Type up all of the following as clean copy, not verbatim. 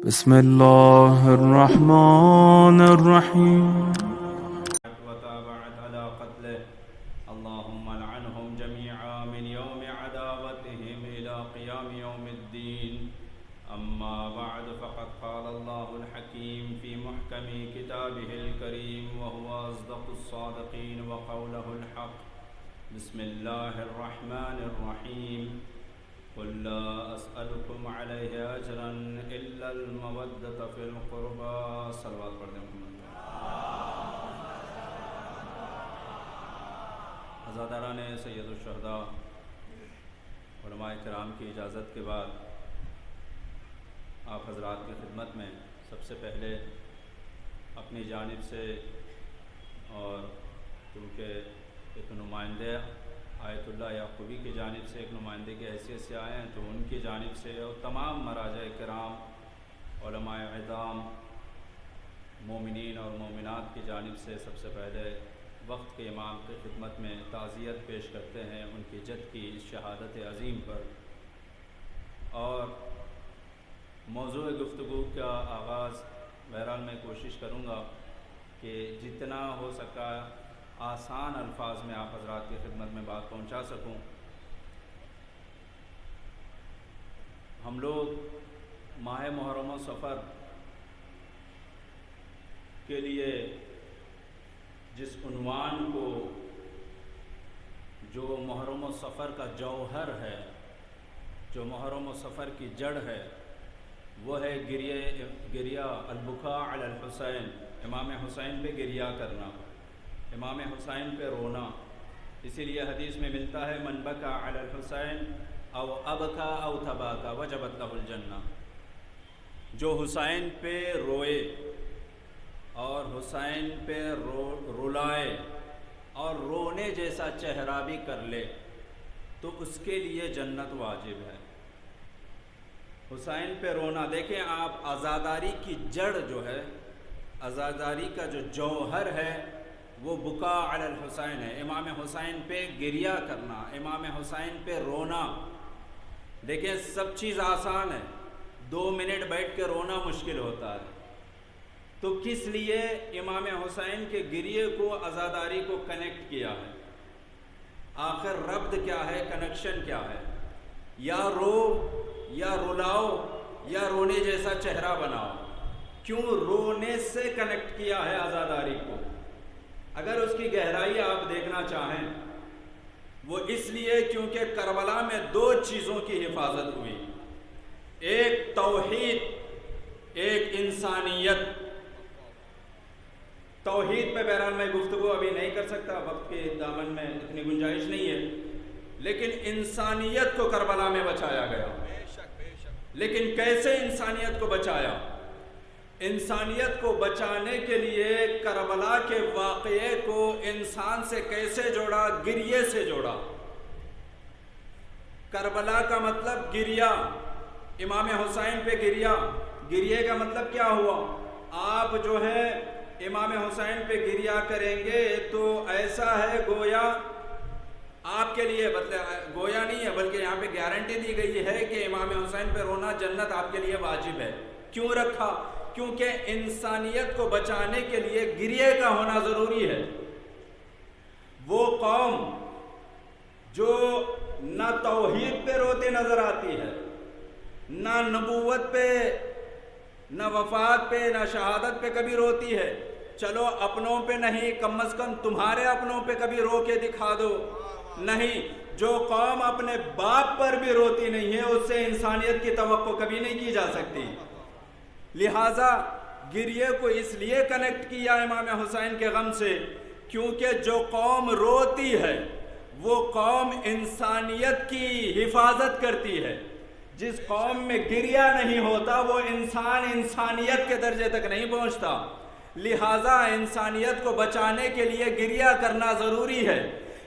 بسم الله الرحمن الرحيم وتابعت على قتله اللهم لعنهم جميعا من يوم عداوتهم إلى قيام يوم الدين. أما بعد فقد قال الله الحكيم في محكم كتابه الكريم وهو أصدق الصادقين وقوله الحق. بسم الله الرحمن الرحيم. قل لا أسألكم عليه أجرا إلا المودة في القربى. صلوات پڑھ دیں محمد. عزاداران سید الشہداء علماء کرام کی اجازت کے بعد آپ حضرات کی خدمت میں سب سے پہلے اپنی جانب سے اور کیونکہ ایک نمائندے آیت اللہ یعقوبی کی جانب سے ایک نمائندے کی حیثیت سے آئے ہیں تو ان کی جانب سے اور تمام مراجع کرام علماء اعظام مومنین اور مومنات کی جانب سے سب سے پہلے وقت کے امام کی خدمت میں تعزیت پیش کرتے ہیں ان کی جد کی اس شہادت عظیم پر. اور موضوع گفتگو کا آغاز بہرحال میں کوشش کروں گا کہ جتنا ہو سکا آسان الفاظ میں آپ حضرات کی خدمت میں بات پہنچا سکوں. ہم لوگ ماہ محرم و صفر کے لیے جس عنوان کو جو محرم و صفر کا جوہر ہے، جو محرم و صفر کی جڑ ہے، وہ ہے گریہ البکاء علی الحسین، امام حسین پہ گریہ کرنا، امام حسین پہ رونا. اسی لیے حدیث میں ملتا ہے من بکا علی الحسین او ابکا او تباکا وجبت لہ الجنہ. جو حسین پہ روئے اور حسین پہ رلائے اور رونے جیسا چہرہ بھی کر لے تو اس کے لیے جنت واجب ہے. حسین پہ رونا، دیکھیں آپ، عزاداری کی جڑ جو ہے، عزاداری کا جو جوہر ہے وہ بکا علی الحسین ہے، امام حسین پہ گریہ کرنا، امام حسین پہ رونا. دیکھیں سب چیز آسان ہے، 2 منٹ بیٹھ کے رونا مشکل ہوتا ہے، تو کس لیے امام حسین کے گریے کو عزاداری کو کنیکٹ کیا ہے؟ آخر ربط کیا ہے، کنیکشن کیا ہے؟ یا رو یا رلاؤ یا رونے جیسا چہرہ بناؤ. کیوں رونے سے کنیکٹ کیا ہے عزاداری کو؟ اگر اس کی گہرائی آپ دیکھنا چاہیں، وہ اس لیے کیونکہ کربلا میں 2 چیزوں کی حفاظت ہوئی، ایک توحید، ایک انسانیت. توحید پہ بہرحال میں گفتگو ابھی نہیں کر سکتا، وقت کے دامن میں اتنی گنجائش نہیں ہے، لیکن انسانیت کو کربلا میں بچایا گیا. لیکن کیسے انسانیت کو بچایا؟ انسانیت کو بچانے کے لیے کربلا کے واقعے کو انسان سے کیسے جوڑا؟ گریے سے جوڑا. کربلا کا مطلب گریہ، امام حسین پہ گریہ. گریے کا مطلب کیا ہوا؟ آپ جو ہے امام حسین پہ گریہ کریں گے تو ایسا ہے گویا آپ کے لیے، گویا نہیں ہے بلکہ یہاں پہ گارنٹی دی گئی ہے کہ امام حسین پہ رونا جنت آپ کے لیے واجب ہے. کیوں رکھا؟ کیونکہ انسانیت کو بچانے کے لیے گریے کا ہونا ضروری ہے. وہ قوم جو نہ توحید پہ روتے نظر آتی ہے، نہ نبوت پہ، نہ وفات پہ، نہ شہادت پہ کبھی روتی ہے. چلو اپنوں پہ نہیں، کم از کم تمہارے اپنوں پہ کبھی رو کے دکھا دو. نہیں، جو قوم اپنے باپ پر بھی روتی نہیں ہے اس سے انسانیت کی توقع کبھی نہیں کی جا سکتی. لہٰذا گریے کو اس لیے کنیکٹ کیا امام حسین کے غم سے کیونکہ جو قوم روتی ہے وہ قوم انسانیت کی حفاظت کرتی ہے. جس قوم میں گریہ نہیں ہوتا وہ انسان انسانیت کے درجے تک نہیں پہنچتا. لہٰذا انسانیت کو بچانے کے لیے گریہ کرنا ضروری ہے،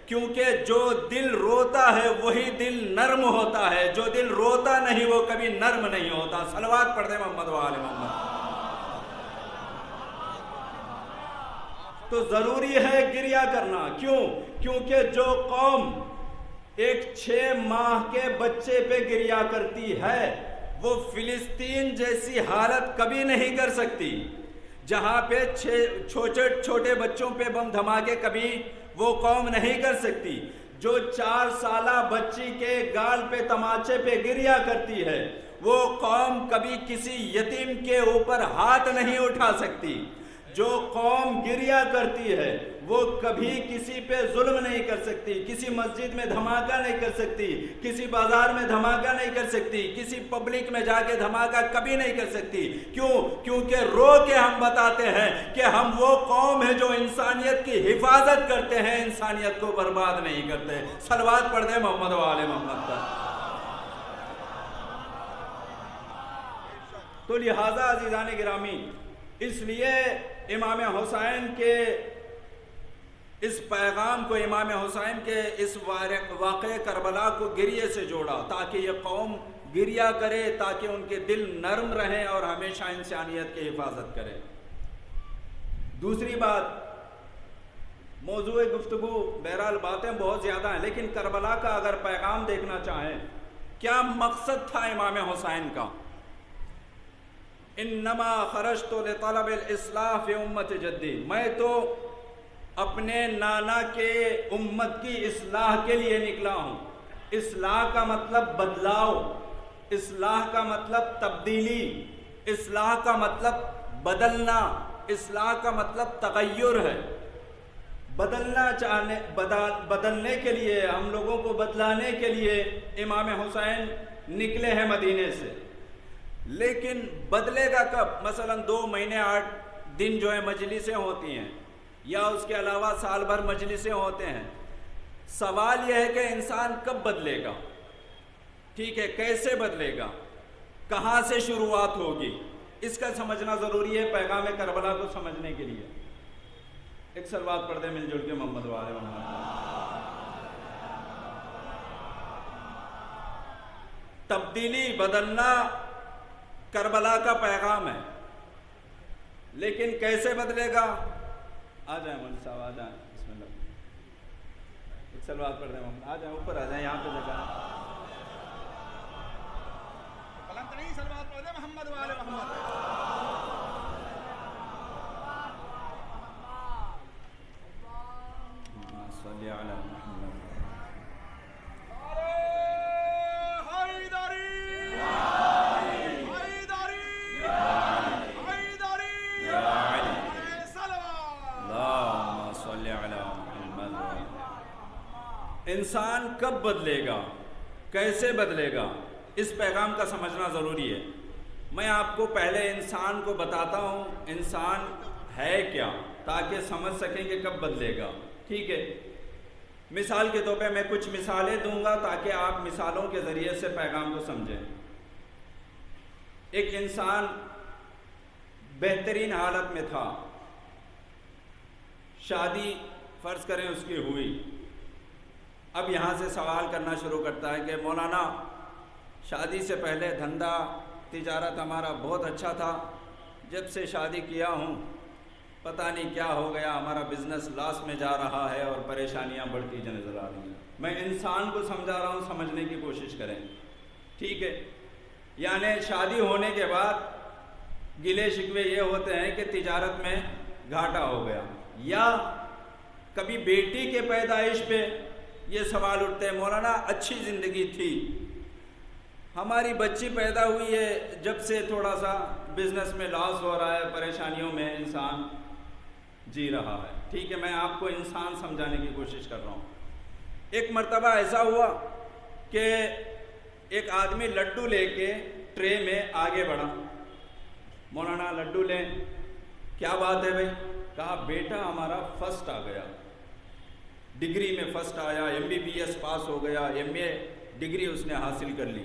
کیونکہ جو دل روتا ہے وہی دل نرم ہوتا ہے، جو دل روتا نہیں وہ کبھی نرم نہیں ہوتا. صلوات پڑھ دیں محمد و آل محمد. تو ضروری ہے گریہ کرنا. کیوں؟ کیونکہ جو قوم ایک 6 ماہ کے بچے پہ گریہ کرتی ہے وہ فلسطین جیسی حالت کبھی نہیں کر سکتی، جہاں پہ چھوٹے بچوں پہ بم دھماکے کبھی وہ قوم نہیں کر سکتی، جو 4 سالہ بچی کے گال پہ تماچے پہ گریا کرتی ہے، وہ قوم کبھی کسی یتیم کے اوپر ہاتھ نہیں اٹھا سکتی، جو قوم گریا کرتی ہے وہ کبھی کسی پہ ظلم نہیں کر سکتی، کسی مسجد میں دھماکہ نہیں کر سکتی، کسی بازار میں دھماکہ نہیں کر سکتی، کسی پبلک میں جا کے دھماکہ کبھی نہیں کر سکتی۔ کیونکہ رو کے ہم بتاتے ہیں کہ ہم وہ قوم ہے جو انسانیت کی حفاظت کرتے ہیں، انسانیت کو برباد نہیں کرتے۔ صلوات پڑھ دیں محمد و آل محمد پر۔ تو لہٰذا عزیزان گرامی، اس لیے امام حسین کے اس پیغام کو، امام حسین کے اس واقعہ کربلا کو گریے سے جوڑا، تاکہ یہ قوم گریا کرے، تاکہ ان کے دل نرم رہیں اور ہمیشہ انسانیت کی حفاظت کرے۔ دوسری بات، موضوع گفتگو بہرحال باتیں بہت زیادہ ہیں، لیکن کربلا کا اگر پیغام دیکھنا چاہیں، کیا مقصد تھا امام حسین کا؟ انما خرجت لطلب الاصلاح فی امت جدی، میں تو اپنے نانا کے امت کی اصلاح کے لیے نکلا ہوں۔ اصلاح کا مطلب بدلاؤ، اصلاح کا مطلب تبدیلی، اصلاح کا مطلب بدلنا، اصلاح کا مطلب تغیر ہے۔ بدلنے کے لیے، ہم لوگوں کو بدلانے کے لیے امام حسین نکلے ہیں مدینے سے، لیکن بدلے گا کب؟ مثلا 2 مہینے 8 دن جو ہے مجلسیں ہوتی ہیں، یا اس کے علاوہ سال بھر مجلسیں ہوتے ہیں۔ سوال یہ ہے کہ انسان کب بدلے گا؟ ٹھیک ہے، کیسے بدلے گا؟ کہاں سے شروعات ہوگی؟ اس کا سمجھنا ضروری ہے پیغام کربلا کو سمجھنے کے لیے۔ ایک صلوات پڑھ دیں مل جل کے محمد و آل محمد۔ تبدیلی، بدلنا کربلا کا پیغام ہے، لیکن کیسے بدلے گا؟ آ جائیں مول صاحب، آ جائیں، بسم اللہ، ایک صلوات پڑھ دیں محمد، آ جائیں اوپر، آ جائیں، یہاں پہ جگہ بلند نہیں، صلوات پڑھ دیں محمد و آل محمد۔ صلی علی محمد۔ انسان کب بدلے گا، کیسے بدلے گا، اس پیغام کا سمجھنا ضروری ہے۔ میں آپ کو پہلے انسان کو بتاتا ہوں، انسان ہے کیا، تاکہ سمجھ سکیں کہ کب بدلے گا۔ ٹھیک ہے، مثال کے طور پہ میں کچھ مثالیں دوں گا تاکہ آپ مثالوں کے ذریعے سے پیغام کو سمجھیں۔ ایک انسان بہترین حالت میں تھا، شادی فرض کریں اس کی ہوئی، اب یہاں سے سوال کرنا شروع کرتا ہے کہ مولانا شادی سے پہلے دھندا تجارت ہمارا بہت اچھا تھا، جب سے شادی کیا ہوں پتہ نہیں کیا ہو گیا، ہمارا بزنس لاس میں جا رہا ہے اور پریشانیاں بڑھتی نظر آ رہی ہیں۔ میں انسان کو سمجھا رہا ہوں، سمجھنے کی کوشش کریں۔ ٹھیک ہے، یعنی شادی ہونے کے بعد گلے شکوے یہ ہوتے ہیں کہ تجارت میں گھاٹا ہو گیا، یا کبھی بیٹی کے پیدائش پہ یہ سوال اٹھتے ہیں مولانا اچھی زندگی تھی، ہماری بچی پیدا ہوئی ہے، جب سے تھوڑا سا بزنس میں لاس ہو رہا ہے، پریشانیوں میں انسان جی رہا ہے۔ ٹھیک ہے، میں آپ کو انسان سمجھانے کی کوشش کر رہا ہوں۔ ایک مرتبہ ایسا ہوا کہ ایک آدمی لڈو لے کے ٹرے میں آگے بڑھا، مولانا لڈو لیں، کیا بات ہے بھائی؟ کہا بیٹا ہمارا فرسٹ آ گیا، ڈگری میں فرسٹ آیا، MBBS پاس ہو گیا، MA ڈگری اس نے حاصل کر لی،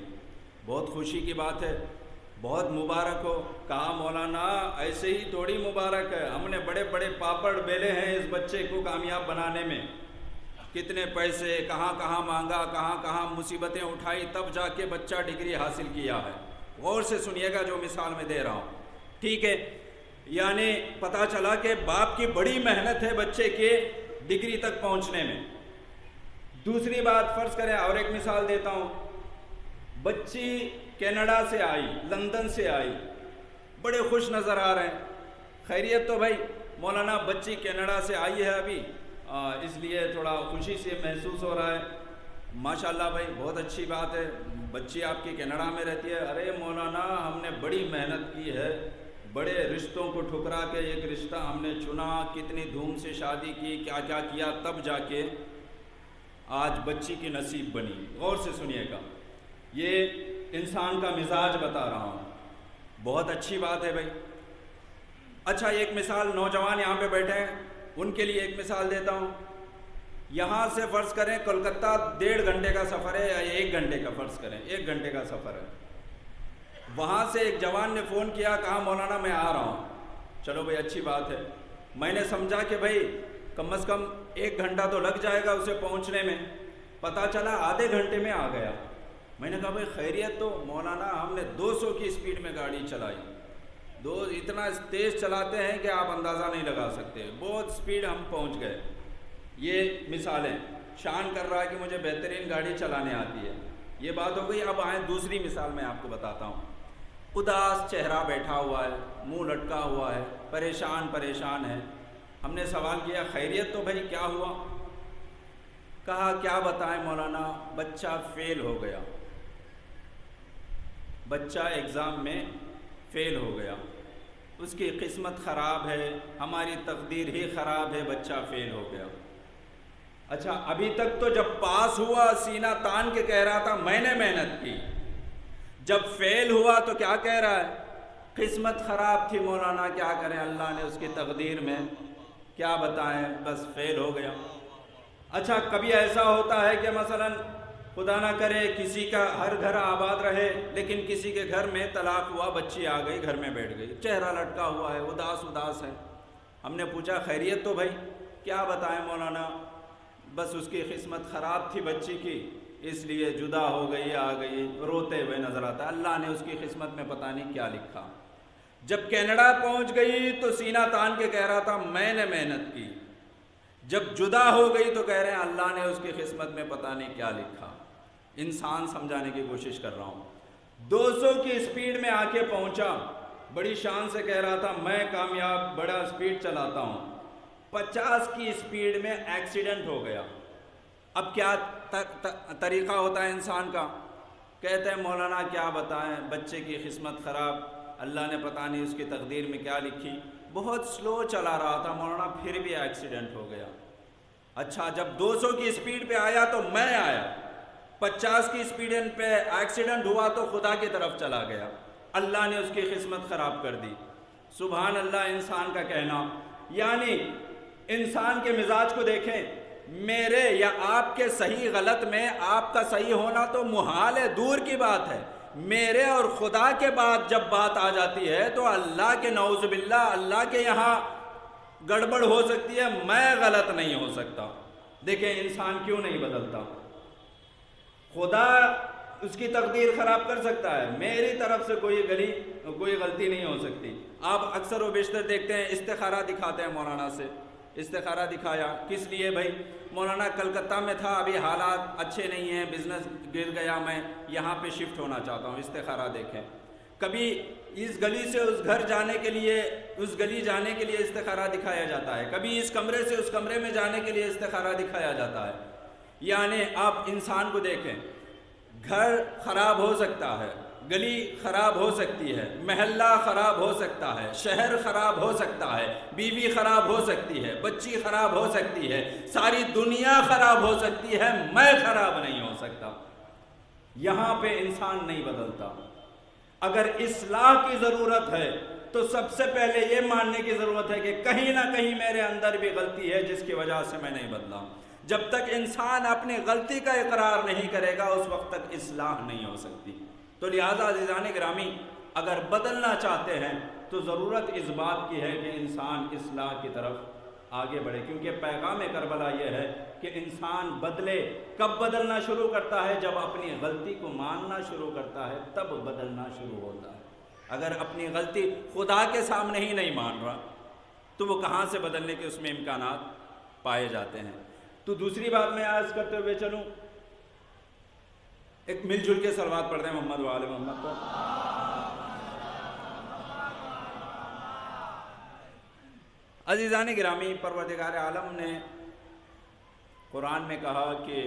بہت خوشی کی بات ہے، بہت مبارک ہو۔ کہا مولانا ایسے ہی تھوڑی مبارک ہے، ہم نے بڑے بڑے پاپڑ بیلے ہیں اس بچے کو کامیاب بنانے میں، کتنے پیسے کہاں کہاں مانگا، کہاں کہاں مصیبتیں اٹھائی، تب جا کے بچہ ڈگری حاصل کیا ہے۔ غور سے سنیے گا جو مثال میں دے رہا ہوں۔ ٹھیک ہے، یعنی پتہ چلا کہ باپ کی بڑی محنت ہے بچے کے ڈگری تک پہنچنے میں۔ دوسری بات فرض کریں، اور ایک مثال دیتا ہوں، بچی کینیڈا سے آئی، لندن سے آئی، بڑے خوش نظر آ رہے ہیں۔ خیریت تو بھائی مولانا بچی کینیڈا سے آئی ہے ابھی، اس لیے تھوڑا خوشی سے محسوس ہو رہا ہے۔ ماشاءاللہ بھائی بہت اچھی بات ہے، بچی آپ کی کینیڈا میں رہتی ہے۔ ارے مولانا ہم نے بڑی محنت کی ہے، بڑے رشتوں کو ٹھکرا کے ایک رشتہ ہم نے چنا، کتنی دھوم سے شادی کی، کیا کیا کیا، تب جا کے آج بچی کی نصیب بنی۔ غور سے سنیے گا، یہ انسان کا مزاج بتا رہا ہوں، بہت اچھی بات ہے بھائی۔ اچھا ایک مثال، نوجوان یہاں پہ بیٹھے ہیں ان کے لیے ایک مثال دیتا ہوں۔ یہاں سے فرض کریں کولکتہ 1.5 گھنٹے کا سفر ہے یا 1 گھنٹے کا، فرض کریں 1 گھنٹے کا سفر ہے۔ وہاں سے ایک جوان نے فون کیا، کہا مولانا میں آ رہا ہوں۔ چلو بھائی اچھی بات ہے، میں نے سمجھا کہ بھائی کم از کم 1 گھنٹہ تو لگ جائے گا اسے پہنچنے میں، پتہ چلا آدھے گھنٹے میں آ گیا۔ میں نے کہا بھائی خیریت؟ تو مولانا ہم نے 200 کی اسپیڈ میں گاڑی چلائی، اتنا تیز چلاتے ہیں کہ آپ اندازہ نہیں لگا سکتے، بہت اسپیڈ ہم پہنچ گئے۔ یہ مثالیں شان کر رہا ہے کہ مجھے بہترین گاڑی چلانے آتی ہے، یہ بات ہو گئی۔ اب آئیں دوسری مثال میں آپ کو بتاتا ہوں۔ اداس چہرہ بیٹھا ہوا ہے، منہ لٹکا ہوا ہے، پریشان ہے۔ ہم نے سوال کیا خیریت؟ تو بھائی کیا ہوا؟ کہا کیا بتائیں مولانا، بچہ فیل ہو گیا، بچہ ایگزام میں فیل ہو گیا، اس کی قسمت خراب ہے، ہماری تقدیر ہی خراب ہے، بچہ فیل ہو گیا۔ اچھا ابھی تک تو جب پاس ہوا سینہ تان کے کہہ رہا تھا میں نے محنت کی، جب فیل ہوا تو کیا کہہ رہا ہے؟ قسمت خراب تھی مولانا، کیا کریں، اللہ نے اس کی تقدیر میں کیا بتائیں، بس فیل ہو گیا۔ اچھا کبھی ایسا ہوتا ہے کہ مثلا خدا نہ کرے کسی کا ہر گھر آباد رہے، لیکن کسی کے گھر میں طلاق ہوا، بچی آ گئی گھر میں بیٹھ گئی، چہرہ لٹکا ہوا ہے، اداس ہے۔ ہم نے پوچھا خیریت؟ تو بھائی کیا بتائیں مولانا، بس اس کی قسمت خراب تھی بچی کی، اس لیے جدا ہو گئی، آ گئی، روتے ہوئے نظر آتا، اللہ نے اس کی قسمت میں پتہ نہیں کیا لکھا۔ جب کینیڈا پہنچ گئی تو سینہ تان کے کہہ رہا تھا میں نے محنت کی، جب جدا ہو گئی تو کہہ رہے ہیں اللہ نے اس کی قسمت میں پتہ نہیں کیا لکھا۔ انسان سمجھانے کی کوشش کر رہا ہوں۔ 200 کی اسپیڈ میں آ کے پہنچا، بڑی شان سے کہہ رہا تھا میں کامیاب، بڑا اسپیڈ چلاتا ہوں، 50 کی اسپیڈ میں ایکسیڈنٹ ہو گیا۔ اب کیا طریقہ ہوتا ہے انسان کا؟ کہتے ہیں مولانا کیا بتائیں، بچے کی قسمت خراب، اللہ نے پتہ نہیں اس کی تقدیر میں کیا لکھی، بہت سلو چلا رہا تھا مولانا پھر بھی ایکسیڈنٹ ہو گیا۔ اچھا جب 200 کی اسپیڈ پہ آیا تو میں آیا، 50 کی اسپیڈ پہ ایکسیڈنٹ ہوا تو خدا کی طرف چلا گیا، اللہ نے اس کی قسمت خراب کر دی۔ سبحان اللہ انسان کا کہنا، یعنی انسان کے مزاج کو دیکھیں، میرے یا آپ کے صحیح غلط میں آپ کا صحیح ہونا تو محال ہے، دور کی بات ہے، میرے اور خدا کے بعد جب بات آ جاتی ہے تو اللہ کے نعوذ باللہ اللہ کے یہاں گڑبڑ ہو سکتی ہے، میں غلط نہیں ہو سکتا۔ دیکھیں انسان کیوں نہیں بدلتا، خدا اس کی تقدیر خراب کر سکتا ہے، میری طرف سے کوئی غلطی نہیں ہو سکتی۔ آپ اکثر و بیشتر دیکھتے ہیں استخارہ دکھاتے ہیں مولانا سے، استخارہ دکھایا کس لیے بھائی؟ مولانا کلکتہ میں تھا، ابھی حالات اچھے نہیں ہیں، بزنس گر گیا، میں یہاں پہ شفٹ ہونا چاہتا ہوں، استخارہ دیکھیں۔ کبھی اس گلی سے اس گھر جانے کے لیے، اس گلی جانے کے لیے استخارہ دکھایا جاتا ہے، کبھی اس کمرے سے اس کمرے میں جانے کے لیے استخارہ دکھایا جاتا ہے۔ یعنی آپ انسان کو دیکھیں، گھر خراب ہو سکتا ہے، گلی خراب ہو سکتی ہے، محلہ خراب ہو سکتا ہے، شہر خراب ہو سکتا ہے، بیوی خراب ہو سکتی ہے، بچی خراب ہو سکتی ہے، ساری دنیا خراب ہو سکتی ہے، میں خراب نہیں ہو سکتا۔ یہاں پہ انسان نہیں بدلتا۔ اگر اصلاح کی ضرورت ہے تو سب سے پہلے یہ ماننے کی ضرورت ہے کہ کہیں نہ کہیں میرے اندر بھی غلطی ہے جس کی وجہ سے میں نہیں بدلا۔ جب تک انسان اپنی غلطی کا اقرار نہیں کرے گا اس وقت تک اصلاح نہیں ہو سکتی۔ تو لہٰذا عزیزان گرامی، اگر بدلنا چاہتے ہیں تو ضرورت اس بات کی ہے کہ انسان اصلاح کی طرف آگے بڑھے، کیونکہ پیغام کربلا یہ ہے کہ انسان بدلے۔ کب بدلنا شروع کرتا ہے؟ جب اپنی غلطی کو ماننا شروع کرتا ہے تب بدلنا شروع ہوتا ہے۔ اگر اپنی غلطی خدا کے سامنے ہی نہیں مان رہا تو وہ کہاں سے بدلنے کے اس میں امکانات پائے جاتے ہیں۔ تو دوسری بات میں عرض کرتے ہوئے چلوں، ایک مل جل کے صلوات پڑھتے ہیں محمد و آل محمد پر۔ عزیزان گرامی، پروردگار عالم نے قرآن میں کہا کہ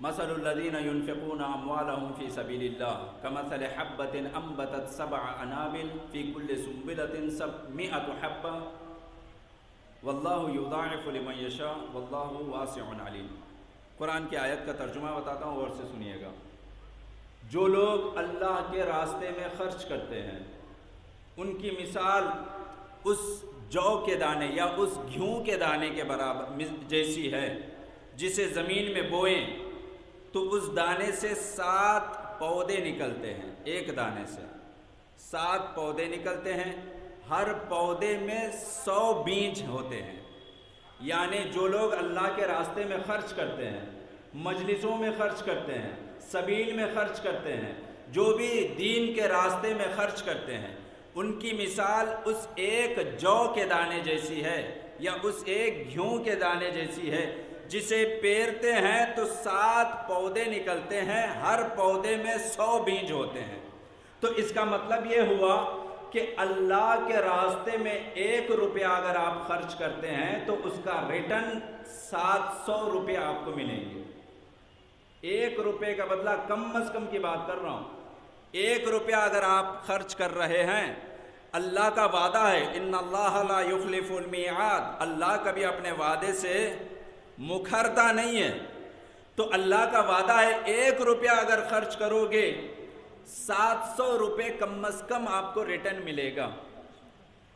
مثل الذین ينفقون اموالهم فی سبیل اللہ کمثل حبۃ انبتت سبع عنابل فی کل سنبلۃ 100 حبۃ واللہ یضاعف لمن یشاء واللہ واسع علیم۔ قرآن کی آیت کا ترجمہ بتاتا ہوں، غور سے سنیے گا۔ جو لوگ اللہ کے راستے میں خرچ کرتے ہیں ان کی مثال اس جو کے دانے یا اس گھیوں کے دانے کے برابر جیسی ہے جسے زمین میں بوئیں تو اس دانے سے 7 پودے نکلتے ہیں۔ ایک دانے سے 7 پودے نکلتے ہیں، ہر پودے میں 100 بیج ہوتے ہیں۔ یعنی جو لوگ اللہ کے راستے میں خرچ کرتے ہیں، مجلسوں میں خرچ کرتے ہیں، سبیل میں خرچ کرتے ہیں، جو بھی دین کے راستے میں خرچ کرتے ہیں، ان کی مثال اس ایک جو کے دانے جیسی ہے یا اس ایک گھیوں کے دانے جیسی ہے جسے پیرتے ہیں تو 7 پودے نکلتے ہیں، ہر پودے میں 100 بیج ہوتے ہیں۔ تو اس کا مطلب یہ ہوا کہ اللہ کے راستے میں 1 روپیہ اگر آپ خرچ کرتے ہیں تو اس کا ریٹرن 700 روپے آپ کو ملیں گے۔ 1 روپے کا بدلہ کم از کم کی بات کر رہا ہوں، 1 روپیہ اگر آپ خرچ کر رہے ہیں، اللہ کا وعدہ ہے ان اللہ لا یخلف المیعاد، اللہ کبھی اپنے وعدے سے مکرتا نہیں ہے۔ تو اللہ کا وعدہ ہے 1 روپیہ اگر خرچ کرو گے 700 روپے کم از کم آپ کو ریٹرن ملے گا۔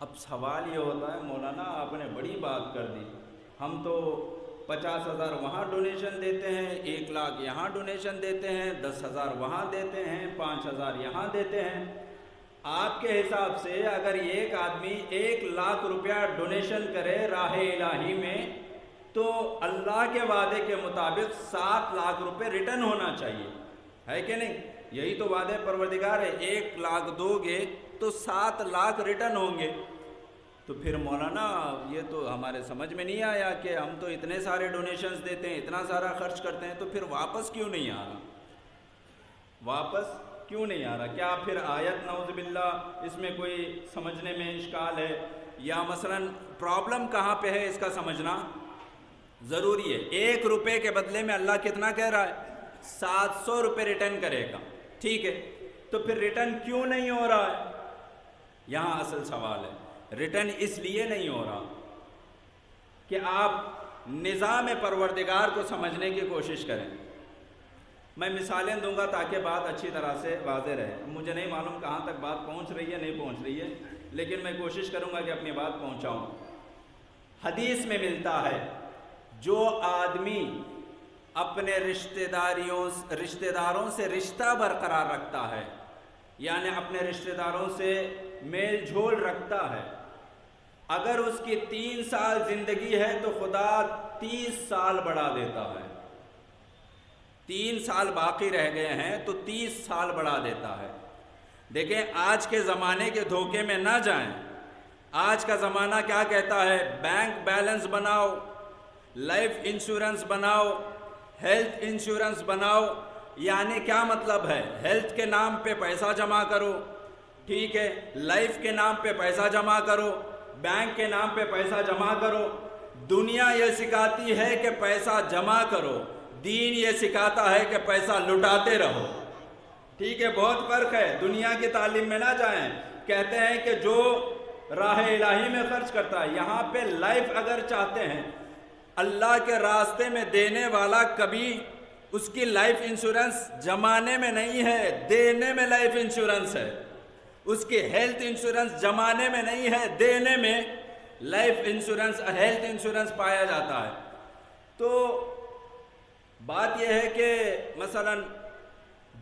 اب سوال یہ ہوتا ہے مولانا آپ نے بڑی بات کر دی، ہم تو 50,000 وہاں ڈونیشن دیتے ہیں، 1 لاکھ یہاں ڈونیشن دیتے ہیں، 10,000 وہاں دیتے ہیں، 5,000 یہاں دیتے ہیں۔ آپ کے حساب سے اگر ایک آدمی 1 لاکھ روپیہ ڈونیشن کرے راہ الہی میں تو اللہ کے وعدے کے مطابق 7 لاکھ روپے ریٹرن ہونا چاہیے، ہے کہ نہیں؟ یہی تو وعدے پروردگار ہے، 1 لاکھ دو گے تو 7 لاکھ ریٹرن ہوں گے۔ تو پھر مولانا یہ تو ہمارے سمجھ میں نہیں آیا کہ ہم تو اتنے سارے ڈونیشنز دیتے ہیں، اتنا سارا خرچ کرتے ہیں، تو پھر واپس کیوں نہیں آ رہا؟ واپس کیوں نہیں آ رہا؟ کیا پھر آیت نعوذ باللہ اس میں کوئی سمجھنے میں اشکال ہے، یا مثلا پرابلم کہاں پہ ہے اس کا سمجھنا ضروری ہے۔ 1 روپے کے بدلے میں اللہ کتنا کہہ رہا ہے؟ 700 روپے ریٹرن کرے گا، ٹھیک ہے؟ تو پھر ریٹرن کیوں نہیں ہو رہا ہے؟ یہاں اصل سوال ہے۔ ریٹرن اس لیے نہیں ہو رہا کہ آپ نظام پروردگار کو سمجھنے کی کوشش کریں۔ میں مثالیں دوں گا تاکہ بات اچھی طرح سے واضح رہے۔ مجھے نہیں معلوم کہاں تک بات پہنچ رہی ہے نہیں پہنچ رہی ہے، لیکن میں کوشش کروں گا کہ اپنی بات پہنچاؤں۔ حدیث میں ملتا ہے جو آدمی اپنے رشتہ داروں سے رشتہ برقرار رکھتا ہے، یعنی اپنے رشتہ داروں سے میل جھول رکھتا ہے، اگر اس کی 3 سال زندگی ہے تو خدا 30 سال بڑھا دیتا ہے۔ 3 سال باقی رہ گئے ہیں تو 30 سال بڑھا دیتا ہے۔ دیکھیں آج کے زمانے کے دھوکے میں نہ جائیں۔ آج کا زمانہ کیا کہتا ہے؟ بینک بیلنس بناؤ، لائف انشورنس بناؤ، ہیلتھ انشورنس بناؤ۔ یعنی کیا مطلب ہے؟ ہیلتھ کے نام پہ پیسہ جمع کرو، ٹھیک ہے، لائف کے نام پہ پیسہ جمع کرو، بینک کے نام پہ پیسہ جمع کرو۔ دنیا یہ سکھاتی ہے کہ پیسہ جمع کرو، دین یہ سکھاتا ہے کہ پیسہ لٹاتے رہو، ٹھیک ہے؟ بہت فرق ہے، دنیا کی تعلیم میں نہ جائیں۔ کہتے ہیں کہ جو راہ الہی میں خرچ کرتا ہے، یہاں پہ لائف اگر چاہتے ہیں، اللہ کے راستے میں دینے والا کبھی اس کی لائف انشورنس جمانے میں نہیں ہے، دینے میں لائف انشورنس ہے۔ اس کی ہیلتھ انشورنس جمانے میں نہیں ہے، دینے میں لائف انشورنس ہیلتھ انشورنس پایا جاتا ہے۔ تو بات یہ ہے کہ مثلا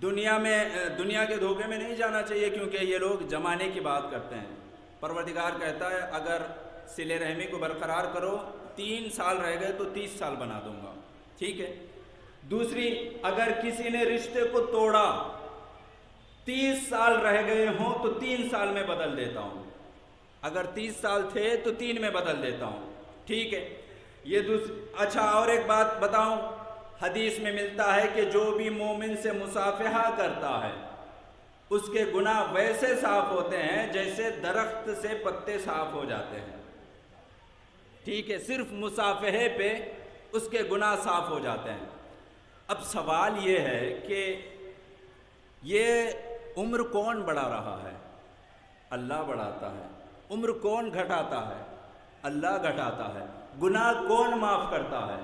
دنیا کے دھوکے میں نہیں جانا چاہیے، کیونکہ یہ لوگ جمانے کی بات کرتے ہیں۔ پروردگار کہتا ہے اگر صلہ رحمی کو برقرار کرو، 3 سال رہ گئے تو 30 سال بنا دوں گا، ٹھیک ہے؟ دوسری، اگر کسی نے رشتے کو توڑا، 30 سال رہ گئے ہوں تو 3 سال میں بدل دیتا ہوں، اگر 30 سال تھے تو 3 میں بدل دیتا ہوں، ٹھیک ہے؟ یہ اچھا اور ایک بات بتاؤں، حدیث میں ملتا ہے کہ جو بھی مومن سے مصافحہ کرتا ہے اس کے گناہ ویسے صاف ہوتے ہیں جیسے درخت سے پتے صاف ہو جاتے ہیں. ٹھیک ہے، صرف مصافحے پہ اس کے گناہ صاف ہو جاتے ہیں. اب سوال یہ ہے کہ یہ عمر کون بڑھا رہا ہے؟ اللہ بڑھاتا ہے. عمر کون گھٹاتا ہے؟ اللہ گھٹاتا ہے. گناہ کون معاف کرتا ہے؟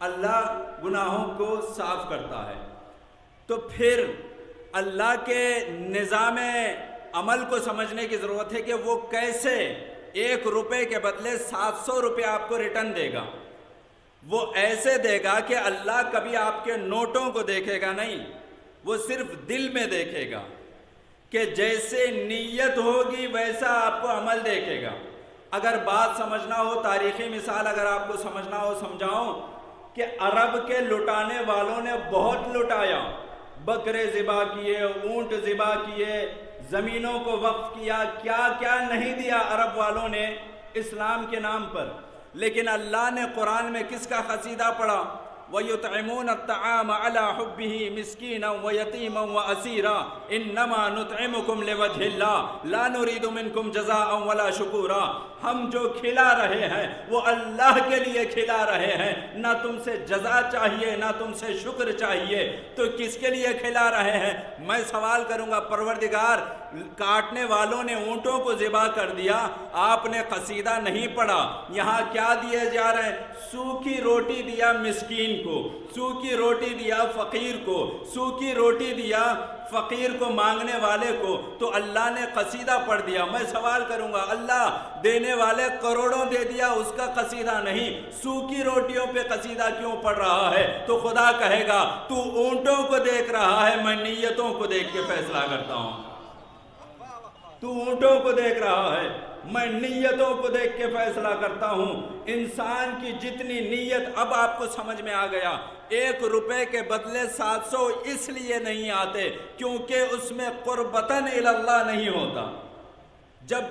اللہ گناہوں کو صاف کرتا ہے. تو پھر اللہ کے نظام عمل کو سمجھنے کی ضرورت ہے کہ وہ کیسے 1 روپے کے بدلے 700 روپے آپ کو ریٹرن دے گا. وہ ایسے دے گا کہ اللہ کبھی آپ کے نوٹوں کو دیکھے گا نہیں، وہ صرف دل میں دیکھے گا کہ جیسے نیت ہوگی ویسا آپ کو عمل دیکھے گا. اگر بات سمجھنا ہو، تاریخی مثال اگر آپ کو سمجھنا ہو سمجھاؤں کہ عرب کے لٹانے والوں نے بہت لٹایا، بکرے ذبح کیے، اونٹ ذبح کیے، زمینوں کو وقف کیا، کیا کیا نہیں دیا عرب والوں نے اسلام کے نام پر. لیکن اللہ نے قرآن میں کس کا قصیدہ پڑھا؟ وَيُطْعِمُونَ الطَّعَامَ عَلَى حُبِّهِ مِسْكِينًا وَيَتِيمًا وَأَسِيرًا إِنَّمَا نُطْعِمُكُمْ لِوَجْهِ اللَّهِ لَا نُرِيدُ مِنْكُمْ جَزَاءً وَلَا شُكُورًا. ہم جو کھلا رہے ہیں وہ اللہ کے لیے کھلا رہے ہیں، نہ تم سے جزا چاہیے نہ تم سے شکر چاہیے. تو کس کے لیے کھلا رہے ہیں؟ میں سوال کروں گا، پروردگار کاٹنے والوں نے اونٹوں کو ذبح کر دیا، آپ نے قصیدہ نہیں پڑھا. یہاں کیا دیے جا رہے ہیں؟ سوکھی روٹی دیا مسکین کو، سوکھی روٹی دیا فقیر کو، سوکھی روٹی دیا فقیر کو، مانگنے والے کو. تو اللہ نے قصیدہ پڑھ دیا. میں سوال کروں گا، اللہ دینے والے کروڑوں دے دیا، اس کا قصیدہ نہیں، سوکھی روٹیوں پہ قصیدہ کیوں پڑھ رہا ہے؟ تو خدا کہے گا تو اونٹوں کو دیکھ رہا ہے، میں نیتوں کو دیکھ کے فیصلہ کرتا ہوں. تو اونٹوں کو دیکھ رہا ہے، میں نیتوں کو دیکھ کے فیصلہ کرتا ہوں. انسان کی جتنی نیت، اب آپ کو سمجھ میں آ گیا. 1 روپے کے بدلے 700 اس لیے نہیں آتے کیونکہ اس میں قربتاً اللہ نہیں ہوتا. جب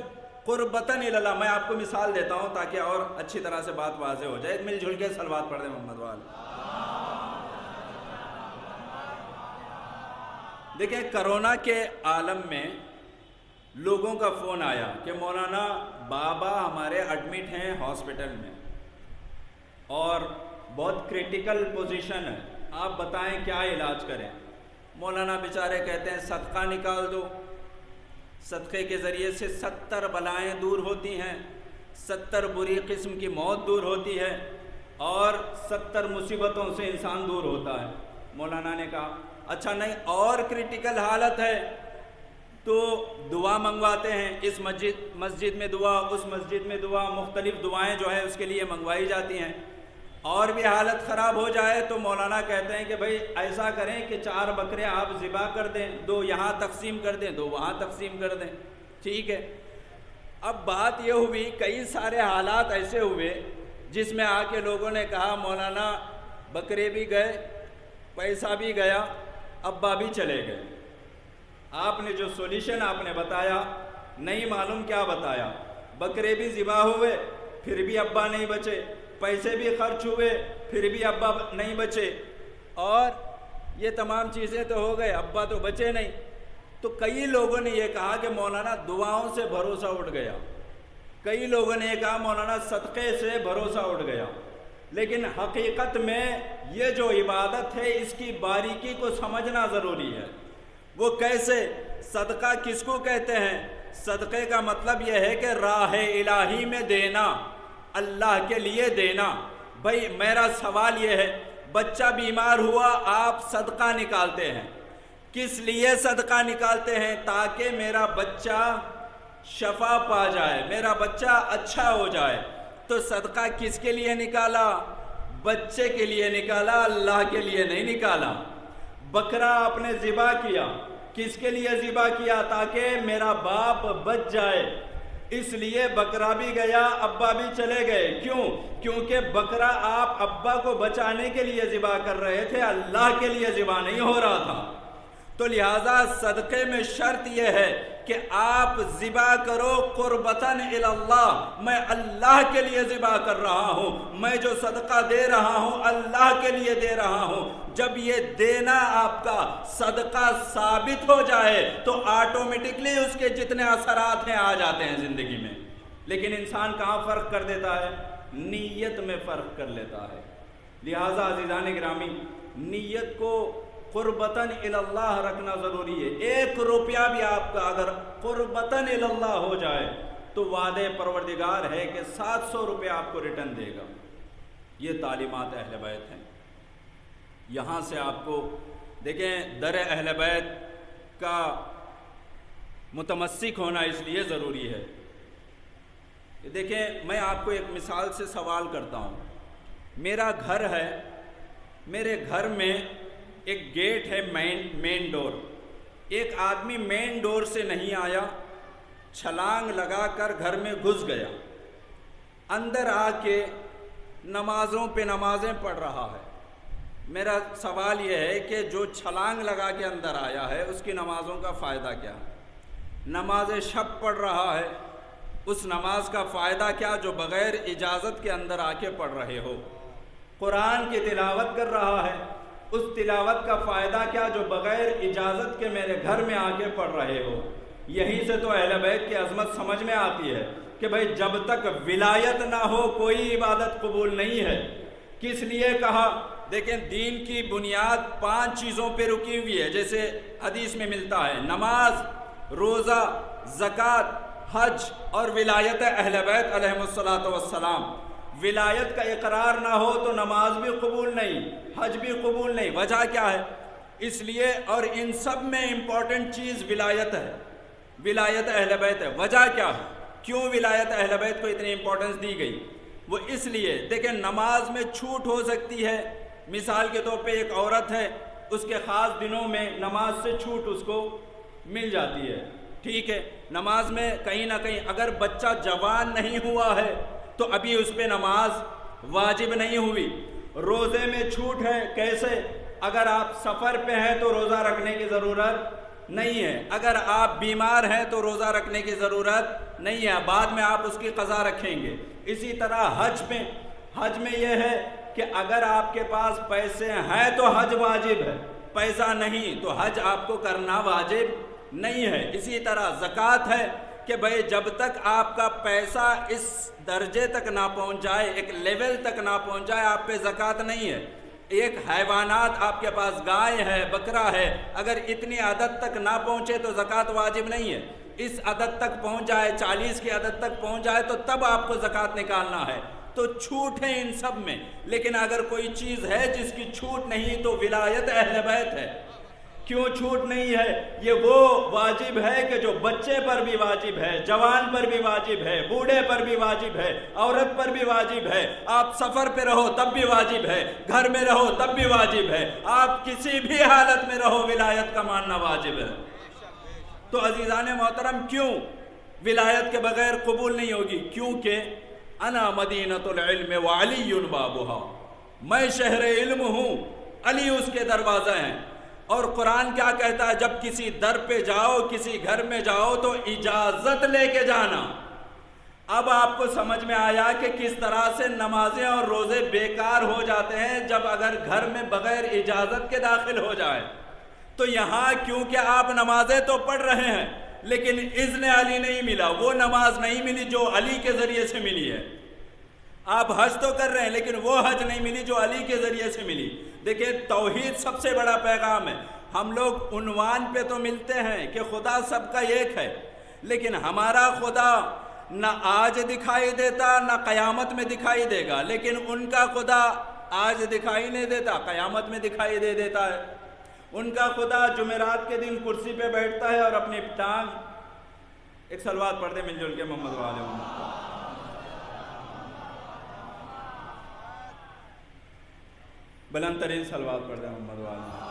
قربتاً اللہ، میں آپ کو مثال دیتا ہوں تاکہ اور اچھی طرح سے بات واضح ہو جائے. مل جل کے صلوات پڑھ دیں محمد والے. دیکھیں، کرونا کے عالم میں لوگوں کا فون آیا کہ مولانا بابا ہمارے ایڈمٹ ہیں ہاسپٹل میں اور بہت کریٹیکل پوزیشن ہے، آپ بتائیں کیا علاج کریں. مولانا بیچارے کہتے ہیں صدقہ نکال دو. صدقے کے ذریعے سے 70 بلائیں دور ہوتی ہیں، 70 بری قسم کی موت دور ہوتی ہے اور 70 مصیبتوں سے انسان دور ہوتا ہے. مولانا نے کہا اچھا نہیں اور کریٹیکل حالت ہے تو دعا منگواتے ہیں، اس مسجد میں دعا، اس مسجد میں دعا، مختلف دعائیں جو ہیں اس کے لیے منگوائی جاتی ہیں. اور بھی حالت خراب ہو جائے تو مولانا کہتے ہیں کہ بھائی ایسا کریں کہ 4 بکرے آپ ذبح کر دیں، 2 یہاں تقسیم کر دیں، 2 وہاں تقسیم کر دیں. ٹھیک ہے. اب بات یہ ہوئی، کئی سارے حالات ایسے ہوئے جس میں آ کے لوگوں نے کہا مولانا بکرے بھی گئے، پیسہ بھی گیا، ابا بھی چلے گئے. آپ نے جو سولوشن آپ نے بتایا نہیں معلوم کیا بتایا. بکرے بھی ذبح ہوئے پھر بھی ابا نہیں بچے، پیسے بھی خرچ ہوئے پھر بھی ابا نہیں بچے، اور یہ تمام چیزیں تو ہو گئے، ابا تو بچے نہیں. تو کئی لوگوں نے یہ کہا کہ مولانا دعاؤں سے بھروسہ اٹھ گیا، کئی لوگوں نے یہ کہا مولانا صدقے سے بھروسہ اٹھ گیا. لیکن حقیقت میں یہ جو عبادت ہے اس کی باریکی کو سمجھنا ضروری ہے. وہ کیسے؟ صدقہ کس کو کہتے ہیں؟ صدقے کا مطلب یہ ہے کہ راہ الہی میں دینا، اللہ کے لیے دینا. بھائی میرا سوال یہ ہے، بچہ بیمار ہوا آپ صدقہ نکالتے ہیں، کس لیے صدقہ نکالتے ہیں؟ تاکہ میرا بچہ شفا پا جائے، میرا بچہ اچھا ہو جائے. تو صدقہ کس کے لیے نکالا؟ بچے کے لیے نکالا، اللہ کے لیے نہیں نکالا. بکرا آپ نے ذبح کیا، کس کے لیے ذبح کیا؟ تاکہ میرا باپ بچ جائے، اس لیے بکرا بھی گیا، ابا بھی چلے گئے. کیوں؟ کیونکہ بکرا آپ ابا کو بچانے کے لیے ذبح کر رہے تھے، اللہ کے لیے ذبح نہیں ہو رہا تھا. تو لہٰذا صدقے میں شرط یہ ہے کہ آپ ذبح کرو قربتاً الی اللہ، میں اللہ کے لیے ذبح کر رہا ہوں، میں جو صدقہ دے رہا ہوں اللہ کے لیے دے رہا ہوں۔ جب یہ دینا آپ کا صدقہ ثابت ہو جائے تو آٹومیٹکلی اس کے جتنے اثرات ہیں آ جاتے ہیں زندگی میں۔ لیکن انسان کہاں فرق کر دیتا ہے؟ نیت میں فرق کر لیتا ہے۔ لہٰذا عزیزان گرامی، نیت کو قربتاً الی اللہ رکھنا ضروری ہے۔ 1 روپیہ بھی آپ کا اگر قربتاً الی اللہ ہو جائے تو وعدے پروردگار ہے کہ 700 روپے آپ کو ریٹرن دے گا۔ یہ تعلیمات اہل بیت ہیں۔ یہاں سے آپ کو دیکھیں، در اہل بیت کا متمسک ہونا اس لیے ضروری ہے۔ دیکھیں، میں آپ کو ایک مثال سے سوال کرتا ہوں۔ میرا گھر ہے، میرے گھر میں ایک گیٹ ہے، مین ڈور۔ ایک آدمی مین ڈور سے نہیں آیا، چھلانگ لگا کر گھر میں گھس گیا، اندر آ کے نمازوں پہ نمازیں پڑھ رہا ہے۔ میرا سوال یہ ہے کہ جو چھلانگ لگا کے اندر آیا ہے اس کی نمازوں کا فائدہ کیا؟ نماز شب پڑھ رہا ہے، اس نماز کا فائدہ کیا جو بغیر اجازت کے اندر آ کے پڑھ رہے ہو؟ قرآن کی تلاوت کر رہا ہے، اس تلاوت کا فائدہ کیا جو بغیر اجازت کے میرے گھر میں آ کے پڑھ رہے ہو؟ یہیں سے تو اہل بیت کی عظمت سمجھ میں آتی ہے کہ بھائی جب تک ولایت نہ ہو کوئی عبادت قبول نہیں ہے۔ کس لیے کہا؟ دیکھیں، دین کی بنیاد 5 چیزوں پہ رکی ہوئی ہے، جیسے حدیث میں ملتا ہے، نماز، روزہ، زکوٰۃ، حج اور ولایت اہل بیت علیہم الصلاۃ والسلام۔ ولایت کا اقرار نہ ہو تو نماز بھی قبول نہیں، حج بھی قبول نہیں۔ وجہ کیا ہے؟ اس لیے، اور ان سب میں امپورٹنٹ چیز ولایت ہے، ولایت اہل بیت ہے۔ وجہ کیا ہے؟ کیوں ولایت اہل بیت کو اتنی امپورٹنس دی گئی؟ وہ اس لیے، دیکھیں، نماز میں چھوٹ ہو سکتی ہے۔ مثال کے طور پہ ایک عورت ہے، اس کے خاص دنوں میں نماز سے چھوٹ اس کو مل جاتی ہے، ٹھیک ہے، نماز میں کہیں نہ کہیں۔ اگر بچہ جوان نہیں ہوا ہے تو ابھی اس پہ نماز واجب نہیں ہوئی۔ روزے میں چھوٹ ہے، کیسے؟ اگر آپ سفر پہ ہیں تو روزہ رکھنے کی ضرورت نہیں ہے، اگر آپ بیمار ہیں تو روزہ رکھنے کی ضرورت نہیں ہے، بعد میں آپ اس کی قضا رکھیں گے۔ اسی طرح حج میں یہ ہے کہ اگر آپ کے پاس پیسے ہیں تو حج واجب ہے، پیسہ نہیں تو حج آپ کو کرنا واجب نہیں ہے۔ اسی طرح زکوٰۃ ہے کہ بھئی جب تک آپ کا پیسہ اس درجے تک نہ پہنچ جائے، ایک لیول تک نہ پہنچ جائے، آپ پہ زکوٰۃ نہیں ہے۔ ایک حیوانات آپ کے پاس گائے ہے، بکرا ہے، اگر اتنی عدد تک نہ پہنچے تو زکوٰۃ واجب نہیں ہے۔ اس عدد تک پہنچ جائے، 40 کی عدد تک پہنچ جائے تو تب آپ کو زکوٰۃ نکالنا ہے۔ تو چھوٹ ہے ان سب میں، لیکن اگر کوئی چیز ہے جس کی چھوٹ نہیں تو ولایت اہل بیت ہے۔ کیوں چھوٹ نہیں ہے؟ یہ وہ واجب ہے کہ جو بچے پر بھی واجب ہے، جوان پر بھی واجب ہے، بوڑھے پر بھی واجب ہے، عورت پر بھی واجب ہے۔ آپ سفر پہ رہو تب بھی واجب ہے، گھر میں رہو تب بھی واجب ہے، آپ کسی بھی حالت میں رہو ولایت کا ماننا واجب ہے۔ تو عزیزان محترم، کیوں ولایت کے بغیر قبول نہیں ہوگی؟ کیونکہ انا مدینۃ العلم وعلی بابها، میں شہر علم ہوں، علی اس کے دروازے ہیں۔ اور قرآن کیا کہتا ہے؟ جب کسی در پہ جاؤ، کسی گھر میں جاؤ تو اجازت لے کے جانا۔ اب آپ کو سمجھ میں آیا کہ کس طرح سے نمازیں اور روزے بیکار ہو جاتے ہیں جب اگر گھر میں بغیر اجازت کے داخل ہو جائے۔ تو یہاں کیونکہ آپ نمازیں تو پڑھ رہے ہیں لیکن اذن علی نہیں ملا، وہ نماز نہیں ملی جو علی کے ذریعے سے ملی ہے۔ آپ حج تو کر رہے ہیں لیکن وہ حج نہیں ملی جو علی کے ذریعے سے ملی۔ دیکھیں، توحید سب سے بڑا پیغام ہے۔ ہم لوگ عنوان پہ تو ملتے ہیں کہ خدا سب کا ایک ہے، لیکن ہمارا خدا نہ آج دکھائی دیتا نہ قیامت میں دکھائی دے گا، لیکن ان کا خدا آج دکھائی نہیں دیتا، قیامت میں دکھائی دے دیتا ہے۔ ان کا خدا جمعرات کے دن کرسی پہ بیٹھتا ہے اور اپنی ٹانگ، ایک صلوات پڑھ دے مل جل کے محمد والے محمد، بلند ترین صلوات پڑھ دیں محمد والے۔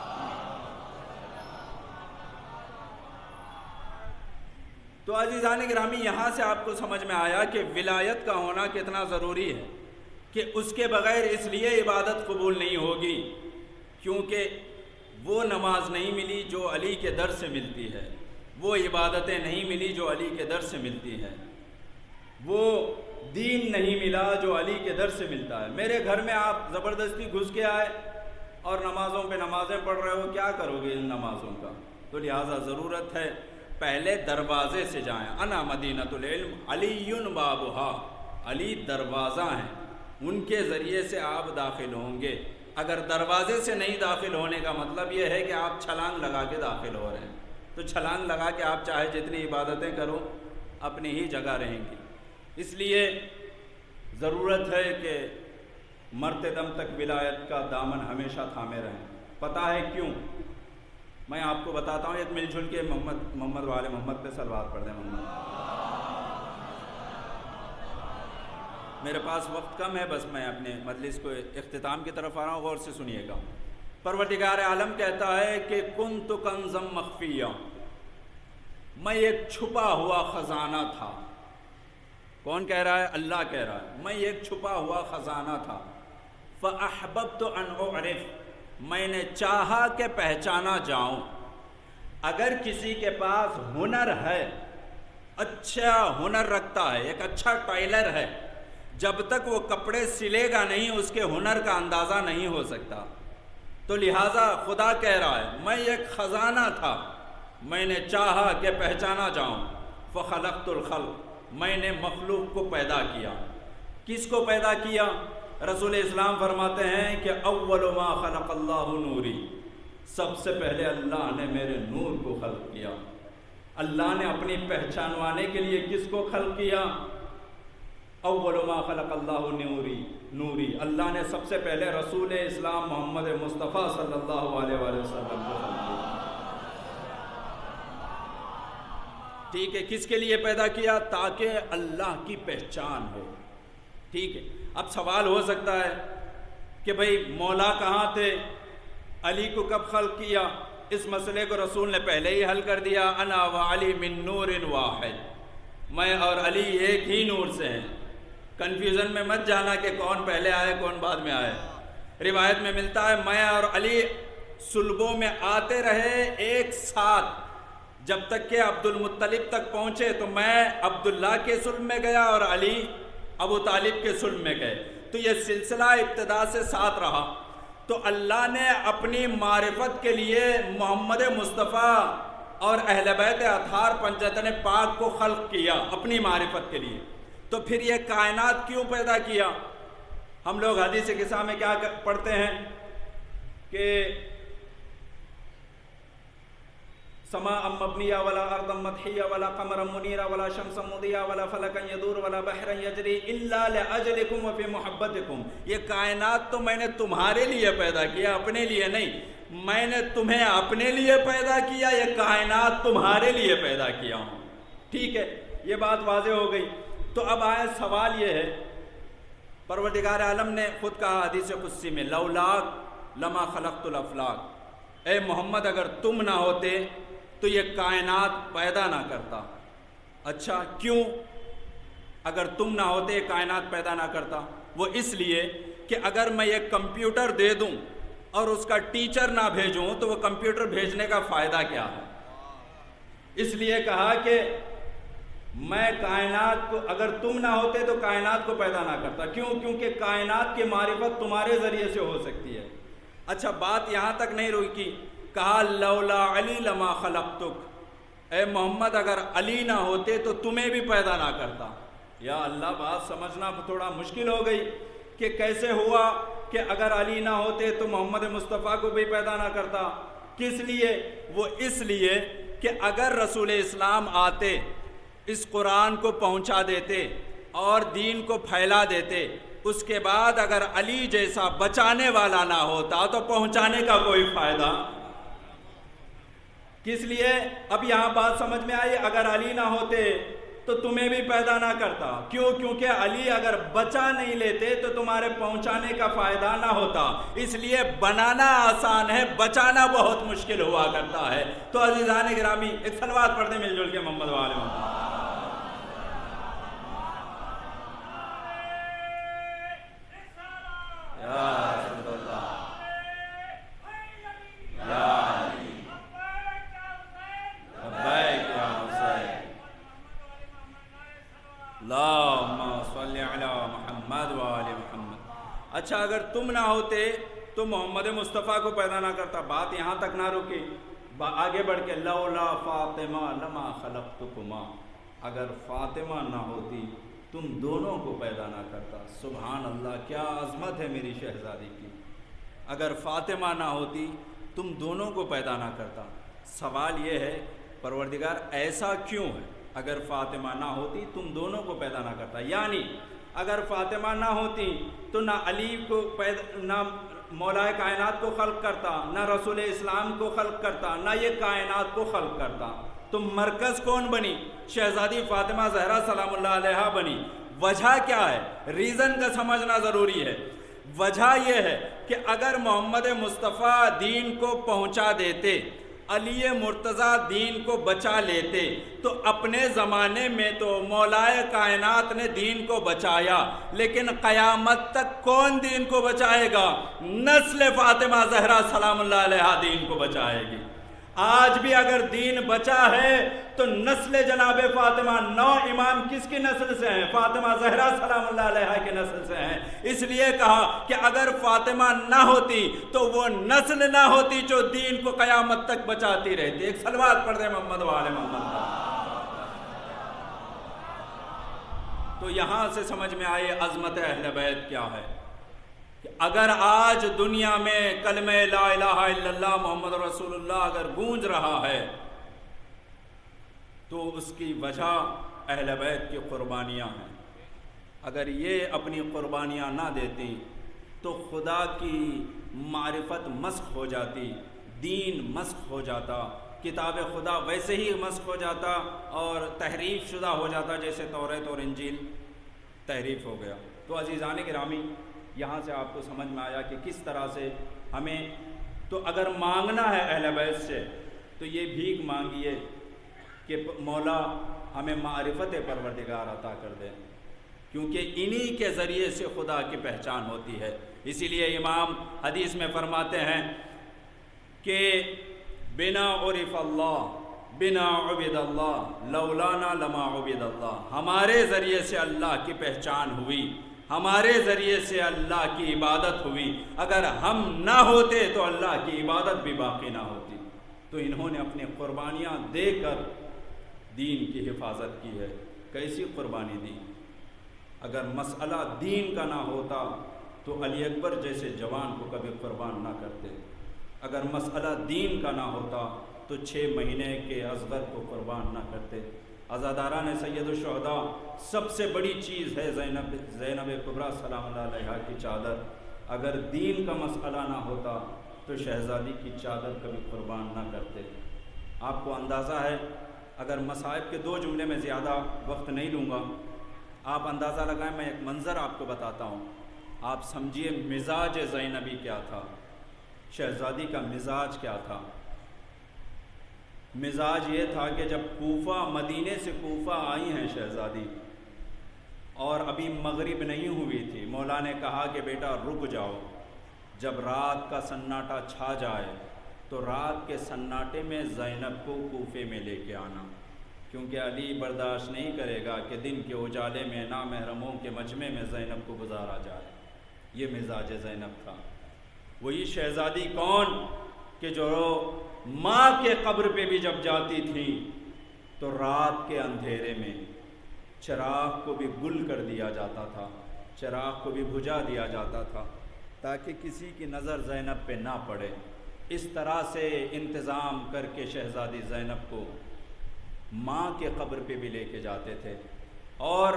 تو عزیزان گرامی، یہاں سے آپ کو سمجھ میں آیا کہ ولایت کا ہونا کتنا ضروری ہے، کہ اس کے بغیر اس لیے عبادت قبول نہیں ہوگی کیونکہ وہ نماز نہیں ملی جو علی کے در سے ملتی ہے، وہ عبادتیں نہیں ملی جو علی کے در سے ملتی ہے، وہ دین نہیں ملا جو علی کے در سے ملتا ہے۔ میرے گھر میں آپ زبردستی گھس کے آئے اور نمازوں پہ نمازیں پڑھ رہے ہو، کیا کرو گے ان نمازوں کا؟ تو لہٰذا ضرورت ہے پہلے دروازے سے جائیں۔ انا مدینۃ العلم علی بابھا، علی دروازہ ہیں، ان کے ذریعے سے آپ داخل ہوں گے۔ اگر دروازے سے نہیں داخل ہونے کا مطلب یہ ہے کہ آپ چھلانگ لگا کے داخل ہو رہے ہیں، تو چھلانگ لگا کے آپ چاہے جتنی عبادتیں کرو اپنی ہی جگہ رہیں گی۔ اس لیے ضرورت ہے کہ مرتے دم تک ولایت کا دامن ہمیشہ تھامے رہیں۔ پتہ ہے کیوں؟ میں آپ کو بتاتا ہوں، ایک مل جل کے محمد والے محمد پہ صلوات پڑھ دیں۔ محمد، میرے پاس وقت کم ہے، بس میں اپنے مجلس کو اختتام کی طرف آ رہا ہوں، غور سے سنیے گا۔ پروردگار عالم کہتا ہے کہ کنت کنزا مخفیا، میں ایک چھپا ہوا خزانہ تھا۔ کون کہہ رہا ہے؟ اللہ کہہ رہا ہے، میں ایک چھپا ہوا خزانہ تھا۔ فاحببت ان اعرف، میں نے چاہا کہ پہچانا جاؤں۔ اگر کسی کے پاس ہنر ہے، اچھا ہنر رکھتا ہے، ایک اچھا ٹائلر ہے، جب تک وہ کپڑے سلے گا نہیں اس کے ہنر کا اندازہ نہیں ہو سکتا۔ تو لہٰذا خدا کہہ رہا ہے میں ایک خزانہ تھا، میں نے چاہا کہ پہچانا جاؤں۔ فخلقت الخلق، میں نے مخلوق کو پیدا کیا۔ کس کو پیدا کیا؟ رسول اسلام فرماتے ہیں کہ اول ما خلق اللہ نوری، سب سے پہلے اللہ نے میرے نور کو خلق کیا۔ اللہ نے اپنی پہچانوانے کے لیے کس کو خلق کیا؟ اول ما خلق اللہ نوری، اللہ نے سب سے پہلے رسول اسلام محمد مصطفیٰ صلی اللہ علیہ وآلہ وسلم کو خلق کیا۔ ٹھیک ہے، کس کے لیے پیدا کیا؟ تاکہ اللہ کی پہچان ہو۔ ٹھیک ہے، اب سوال ہو سکتا ہے کہ بھئی مولا کہاں تھے، علی کو کب خلق کیا؟ اس مسئلے کو رسول نے پہلے ہی حل کر دیا، انا وعلی من نور واحد، میں اور علی ایک ہی نور سے ہیں۔ کنفیوژن میں مت جانا کہ کون پہلے آئے کون بعد میں آئے۔ روایت میں ملتا ہے میں اور علی صلبوں میں آتے رہے ایک ساتھ، جب تک کہ عبد المطلب تک پہنچے تو میں عبداللہ کے صلب میں گیا اور علی ابو طالب کے صلب میں گئے۔ تو یہ سلسلہ ابتدا سے ساتھ رہا۔ تو اللہ نے اپنی معرفت کے لیے محمد مصطفیٰ اور اہل بیت اطہار پنجتن پاک کو خلق کیا اپنی معرفت کے لیے۔ تو پھر یہ کائنات کیوں پیدا کیا؟ ہم لوگ حدیث قصہ میں کیا پڑھتے ہیں کہ سماء مبنیہ ولا ارض مدحیہ ولا قمر منیرہ ولا شمس مضیہ ولا فلک یدور ولا بحر یجری الا لاجلکم وفی محبتکم۔ یہ کائنات تو میں نے تمہارے لیے پیدا کیا، اپنے لیے نہیں۔ میں نے تمہیں اپنے لیے پیدا کیا، یہ کائنات تمہارے لیے پیدا کیا ہوں۔ ٹھیک ہے، یہ بات واضح ہو گئی۔ تو اب آئے سوال یہ ہے، پروردگار عالم نے خود کہا حدیث قدسی میں لولاک لما خلقت الافلاک، اے محمد اگر تم نہ ہوتے تو یہ کائنات پیدا نہ کرتا۔ اچھا کیوں؟ اگر تم نہ ہوتے یہ کائنات پیدا نہ کرتا؟ وہ اس لیے کہ اگر میں ایک کمپیوٹر دے دوں اور اس کا ٹیچر نہ بھیجوں تو وہ کمپیوٹر بھیجنے کا فائدہ کیا ہے؟ اس لیے کہا کہ میں کائنات کو، اگر تم نہ ہوتے تو کائنات کو پیدا نہ کرتا۔ کیوں؟ کیونکہ کائنات کی معرفت تمہارے ذریعے سے ہو سکتی ہے۔ اچھا بات یہاں تک نہیں رکی، کہا لولا علی لما خلقتک، اے محمد اگر علی نہ ہوتے تو تمہیں بھی پیدا نہ کرتا۔ یا اللہ، بات سمجھنا تھوڑا مشکل ہو گئی کہ کیسے ہوا کہ اگر علی نہ ہوتے تو محمد مصطفیٰ کو بھی پیدا نہ کرتا۔ کس لیے؟ وہ اس لیے کہ اگر رسول اسلام آتے، اس قرآن کو پہنچا دیتے اور دین کو پھیلا دیتے، اس کے بعد اگر علی جیسا بچانے والا نہ ہوتا تو پہنچانے کا کوئی فائدہ۔ کس لیے؟ اب یہاں بات سمجھ میں آئی، اگر علی نہ ہوتے تو تمہیں بھی پیدا نہ کرتا۔ کیوں؟ کیونکہ علی اگر بچا نہیں لیتے تو تمہارے پہنچانے کا فائدہ نہ ہوتا۔ اس لیے بنانا آسان ہے، بچانا بہت مشکل ہوا کرتا ہے۔ تو عزیزان گرامی، ایک صلوات پڑھ دیں مل جل کے محمد والے محمد۔ یا رسول اللہ، یا اللہم صلی علی محمد و آل محمد۔ اچھا اگر تم نہ ہوتے تو محمد مصطفیٰ کو پیدا نہ کرتا۔ بات یہاں تک نہ رکی، آگے بڑھ کے لولا فاطمہ لما خلقتکما، اگر فاطمہ نہ ہوتی تم دونوں کو پیدا نہ کرتا۔ سبحان اللہ، کیا عظمت ہے میری شہزادی کی۔ اگر فاطمہ نہ ہوتی تم دونوں کو پیدا نہ کرتا۔ سوال یہ ہے پروردگار ایسا کیوں ہے؟ اگر فاطمہ نہ ہوتی تم دونوں کو پیدا نہ کرتا، یعنی اگر فاطمہ نہ ہوتی تو نہ علی کو نہ مولا کائنات کو خلق کرتا، نہ رسول اسلام کو خلق کرتا، نہ یہ کائنات کو خلق کرتا۔ تو مرکز کون بنی؟ شہزادی فاطمہ زہرا سلام اللہ علیہا بنی۔ وجہ کیا ہے؟ ریزن کا سمجھنا ضروری ہے۔ وجہ یہ ہے کہ اگر محمد مصطفیٰ دین کو پہنچا دیتے، علی مرتضیٰ دین کو بچا لیتے، تو اپنے زمانے میں تو مولائے کائنات نے دین کو بچایا، لیکن قیامت تک کون دین کو بچائے گا؟ نسل فاطمہ زہرا سلام اللہ علیہا دین کو بچائے گی۔ آج بھی اگر دین بچا ہے تو نسل جناب فاطمہ، 9 امام کس کی نسل سے ہیں؟ فاطمہ زہرا سلام اللہ علیہا کی نسل سے ہیں۔ اس لیے کہا کہ اگر فاطمہ نہ ہوتی تو وہ نسل نہ ہوتی جو دین کو قیامت تک بچاتی رہتی۔ ایک صلوات پڑھ دیں محمد و آل محمد کا۔ تو یہاں سے سمجھ میں آئے عظمت اہل بیت کیا ہے۔ اگر آج دنیا میں کلمہ لا الہ الا اللہ محمد رسول اللہ اگر گونج رہا ہے تو اس کی وجہ اہل بیت کی قربانیاں ہیں۔ اگر یہ اپنی قربانیاں نہ دیتی تو خدا کی معرفت مسخ ہو جاتی، دین مسخ ہو جاتا، کتاب خدا ویسے ہی مسخ ہو جاتا اور تحریف شدہ ہو جاتا جیسے توریت اور انجیل تحریف ہو گیا۔ تو عزیزان گرامی، یہاں سے آپ کو سمجھ میں آیا کہ کس طرح سے ہمیں تو اگر مانگنا ہے اہل بیت سے تو یہ بھیک مانگیے کہ مولا ہمیں معرفت پروردگار عطا کر دے، کیونکہ انہی کے ذریعے سے خدا کی پہچان ہوتی ہے۔ اسی لیے امام حدیث میں فرماتے ہیں کہ بنا عرف اللہ بنا عبد اللہ لولانا لما عبد اللہ، ہمارے ذریعے سے اللہ کی پہچان ہوئی، ہمارے ذریعے سے اللہ کی عبادت ہوئی، اگر ہم نہ ہوتے تو اللہ کی عبادت بھی باقی نہ ہوتی۔ تو انہوں نے اپنی قربانیاں دے کر دین کی حفاظت کی ہے۔ کیسی قربانی دی؟ اگر مسئلہ دین کا نہ ہوتا تو علی اکبر جیسے جوان کو کبھی قربان نہ کرتے۔ اگر مسئلہ دین کا نہ ہوتا تو 6 مہینے کے اصغر کو قربان نہ کرتے۔ عزاداران سید الشہداء، سب سے بڑی چیز ہے زینب کبریٰ سلام اللہ علیہا کی چادر۔ اگر دین کا مسئلہ نہ ہوتا تو شہزادی کی چادر کبھی قربان نہ کرتے۔ آپ کو اندازہ ہے، اگر مصائب کے 2 جملے میں زیادہ وقت نہیں لوں گا، آپ اندازہ لگائیں، میں ایک منظر آپ کو بتاتا ہوں، آپ سمجھیے مزاج زینبی کیا تھا، شہزادی کا مزاج کیا تھا۔ مزاج یہ تھا کہ جب کوفہ، مدینے سے کوفہ آئی ہیں شہزادی اور ابھی مغرب نہیں ہوئی تھی، مولا نے کہا کہ بیٹا رک جاؤ، جب رات کا سناٹا چھا جائے تو رات کے سناٹے میں زینب کو کوفے میں لے کے آنا، کیونکہ علی برداشت نہیں کرے گا کہ دن کے اجالے میں نامحرموں کے مجمع میں زینب کو گزارا جائے۔ یہ مزاج زینب تھا۔ وہی شہزادی کون کہ جو ماں کے قبر پہ بھی جب جاتی تھی تو رات کے اندھیرے میں چراغ کو بھی گل کر دیا جاتا تھا، چراغ کو بھی بجھا دیا جاتا تھا تاکہ کسی کی نظر زینب پہ نہ پڑے۔ اس طرح سے انتظام کر کے شہزادی زینب کو ماں کے قبر پہ بھی لے کے جاتے تھے۔ اور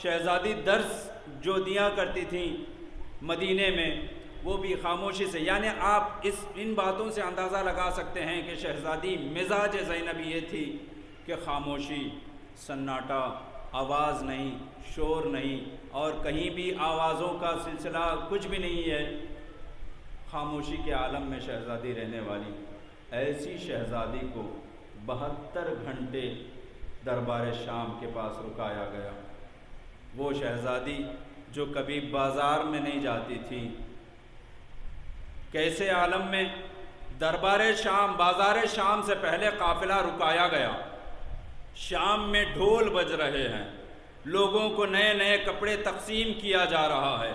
شہزادی درس جو دیا کرتی تھیں مدینے میں وہ بھی خاموشی سے، یعنی آپ ان باتوں سے اندازہ لگا سکتے ہیں کہ شہزادی مزاج زینب یہ تھی کہ خاموشی، سناٹا، آواز نہیں، شور نہیں، اور کہیں بھی آوازوں کا سلسلہ کچھ بھی نہیں ہے، خاموشی کے عالم میں شہزادی رہنے والی۔ ایسی شہزادی کو 72 گھنٹے دربار شام کے پاس رکایا گیا۔ وہ شہزادی جو کبھی بازار میں نہیں جاتی تھی، کیسے عالم میں دربار شام، بازار شام سے پہلے قافلہ رکایا گیا، شام میں ڈھول بج رہے ہیں، لوگوں کو نئے نئے کپڑے تقسیم کیا جا رہا ہے،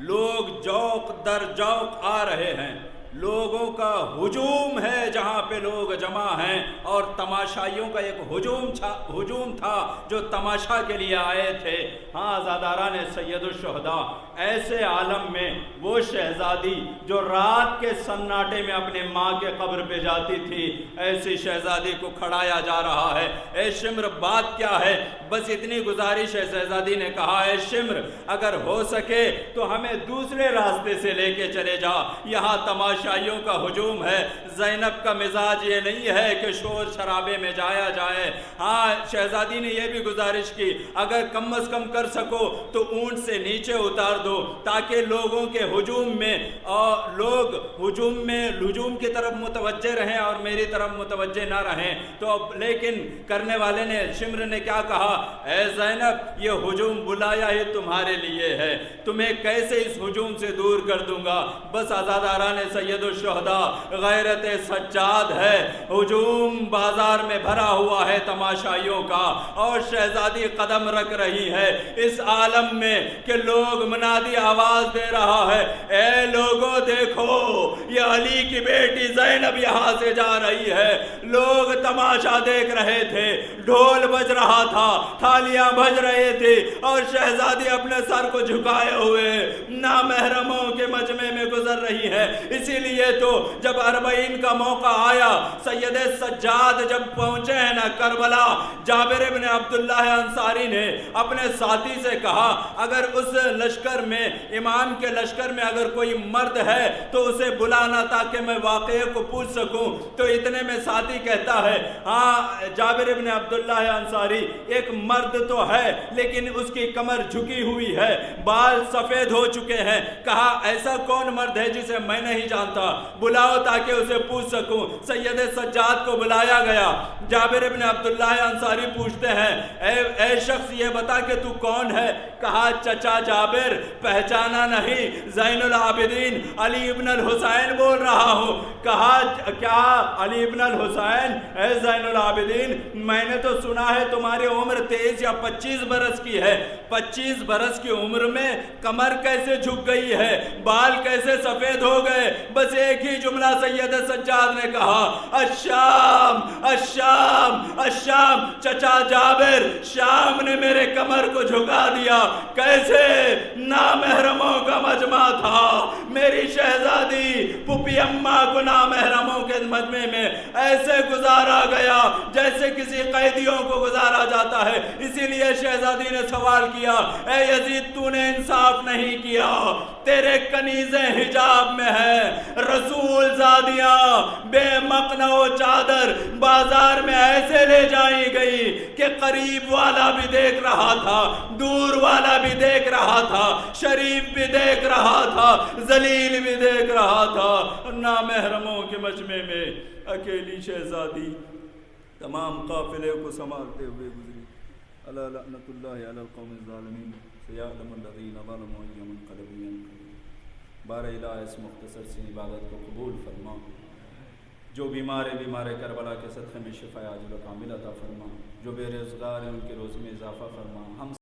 لوگ ذوق در ذوق آ رہے ہیں، لوگوں کا ہجوم ہے جہاں پہ لوگ جمع ہیں، اور تماشائیوں کا ایک ہجوم تھا جو تماشا کے لیے آئے تھے۔ ہاں عزاداران سید الشہداء، ایسے عالم میں وہ شہزادی جو رات کے سناٹے میں اپنے ماں کے قبر پہ جاتی تھی، ایسی شہزادی کو کھڑایا جا رہا ہے۔ اے شمر بات کیا ہے؟ بس اتنی گزارش ہے، شہزادی نے کہا اے شمر اگر ہو سکے تو ہمیں دوسرے راستے سے لے کے چلے جا، یہاں تماشائیوں کا ہجوم ہے۔ زینب کا مزاج یہ نہیں ہے کہ شور شرابے میں جایا جائے۔ ہاں شہزادی نے یہ بھی گزارش کی اگر کم از کم کر سکو تو اونٹ سے نیچے اتار دو تاکہ لوگوں کے ہجوم میں اور لوگ ہجوم کی طرف متوجہ رہیں اور میری طرف متوجہ نہ رہیں۔ تو لیکن کرنے والے نے، شمر نے کیا کہا؟ اے زینب یہ ہجوم بلایا ہی تمہارے لیے ہے، تمہیں کیسے اس ہجوم سے دور کر دوں گا؟ بس عزاداران سید الشہداء، غیرت سجاد ہے، ہجوم بازار میں بھرا ہوا ہے تماشائیوں کا، اور شہزادی قدم رکھ رہی ہے اس عالم میں کہ لوگ منادی آواز دے رہا ہے اے لوگوں دیکھو یہ علی کی بیٹی زینب یہاں سے جا رہی ہے۔ لوگ تماشا دیکھ رہے تھے، ڈھول بج رہا تھا، تھالیاں بج رہے تھے، اور شہزادی اپنے سر کو جھکائے ہوئے نامحرموں کے مجمع میں گزر رہی ہے۔ اسی لیے تو جب اربعین کا موقع آیا، سید سجاد جب پہنچے ہیں نا کربلا، جابر ابن عبداللہ انصاری نے اپنے ساتھی سے کہا اگر اس لشکر میں، امام کے لشکر میں اگر کوئی مرد ہے تو اسے بلانا تاکہ میں واقعے کو پوچھ سکوں۔ تو اتنے میں ساتھی کہتا ہے ہاں جابر ابن عبداللہ انصاری ایک مرد تو ہے لیکن اس کی کمر جھکی ہوئی ہے، بال سفید ہو چکے ہیں۔ کہا ایسا کون مرد ہے جسے میں نہیں جانتا؟ بلاؤ تاکہ اسے پوچھ سکوں۔ سید سجاد کو بلایا گیا۔ جابر ابن عبداللہ انصاری پوچھتے ہیں اے شخص یہ بتا کہ تو کون ہے؟ کہا چچا جابر پہچانا نہیں، زین العابدین علی ابن الحسین بول رہا ہوں۔ کہا کیا علی ابن الحسین؟ اے زین العابدین میں نے تو سنا ہے تمہاری عمر 23 یا 25 برس کی ہے، 25 برس کی عمر میں کمر کیسے جھک گئی ہے، بال کیسے سفید ہو گئے؟ بس ایک ہی جملہ سید سجاد نے کہا الشام الشام الشام۔ چچا جابر شام نے میرے کمر کو جھکا دیا۔ کیسے؟ نامحرموں کا مجمع تھا، میری شہزادی پھپھی اماں کو نامحرموں کے مجمع میں ایسے گزارا گیا جیسے کسی قیدیوں کو گزارا جاتا ہے۔ اسی لیے شہزادی نے سوال کیا اے یزید تو نے انصاف نہیں کیا، تیرے کنیزیں حجاب میں ہیں، رسول زادیاں بے مقنع و چادر بازار میں ایسے لے جائی گئی کہ قریب والا بھی دیکھ رہا تھا، دور والا بھی دیکھ رہا تھا، شریف بھی دیکھ رہا تھا، ذلیل بھی دیکھ رہا تھا۔ نامحرموں کے مجمع میں اکیلی شہزادی تمام قافلے کو سنبھالتے ہوئے گزری۔ الا لعنت اللہ علی القوم الظالمین سیعلم الذین ظلموا ای منقلب ینقلبون۔ بار الہ اس مختصر سی عبادت کو قبول فرما، جو بیمار کربلا کے صدقے میں شفا عاجل و کامل عطا فرما، جو بے روزگار ہیں ان کے روزی میں اضافہ فرما، ہم